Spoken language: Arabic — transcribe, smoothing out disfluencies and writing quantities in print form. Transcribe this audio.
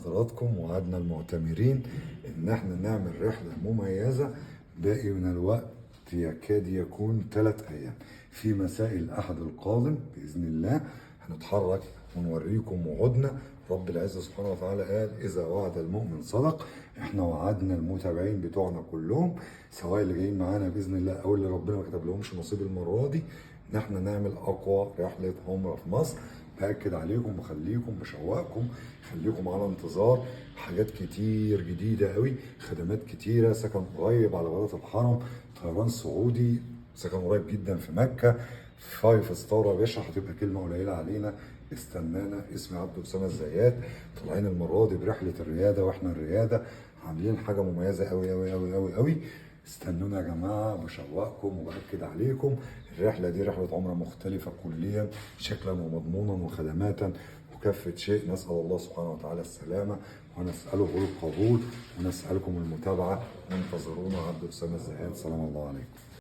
حضراتكم وعدنا المعتمرين ان احنا نعمل رحلة مميزة. باقي من الوقت يكاد يكون 3 ايام. في مساء الاحد القادم باذن الله هنتحرك ونوريكم وعدنا. رب العزة سبحانه وتعالى قال اذا وعد المؤمن صدق. احنا وعدنا المتابعين بتوعنا كلهم، سواء اللي جايين معانا باذن الله او اللي ربنا ما كتب لهمش نصيب المرة دي، ان احنا نعمل اقوى رحلة عمرة في مصر. باكد عليكم وخليكم بشوقكم، خليكم على انتظار حاجات كتير جديده قوي، خدمات كتيره، سكن قريب على بلاط الحرم، طيران سعودي، سكن قريب جدا في مكه، 5 ستار يا باشا. هتبقى كلمه قليله علينا. استنانا. اسمي عبد اسامه الزيات. طالعين المره دي برحله الرياده، واحنا الرياده عاملين حاجه مميزه قوي قوي قوي قوي قوي. استنونا يا جماعه، بشوقكم وباكد عليكم. الرحله دي رحله عمره مختلفه كليا، شكلا ومضمونا وخدماتا وكافه شيء. نسال الله سبحانه وتعالى السلامه، ونساله القبول، ونسالكم المتابعه. وانتظرونا. عبد اسامه الزهاد. سلام الله عليكم.